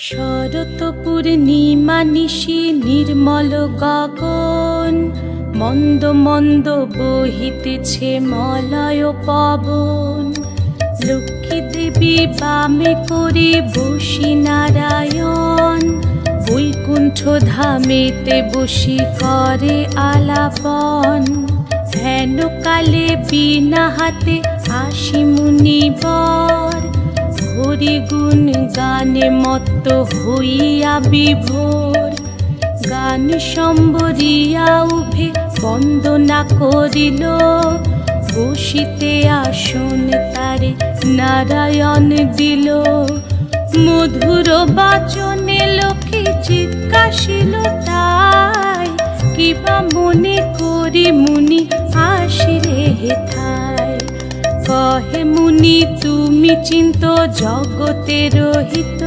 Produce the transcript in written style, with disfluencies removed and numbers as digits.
শরৎ পূর্ণিমা নিশি নির্মল গগন, মন্দ মন্দ বহিতেছে মলয় পবন। লক্ষ্মী দেবী বামে করে বসি নারায়ণ, বৈকুণ্ঠ ধামেতে বসি করে আলাপন। হেন কালে বিনা হাতে আসি মুনিবর, হরি গুণ গানে মত্ত হইয়া বিভোর। গান সম্বরিয়া উভে বন্দনা করিল, বসিতে আসন তারে নারায়ণ দিল। মধুর বাচনে লোকে জিজ্ঞাসিল তাই, কিবা মনে করি মুনি আসিলে হেথায়। কহে মুনি তুমি চিন্ত জগতের হিত,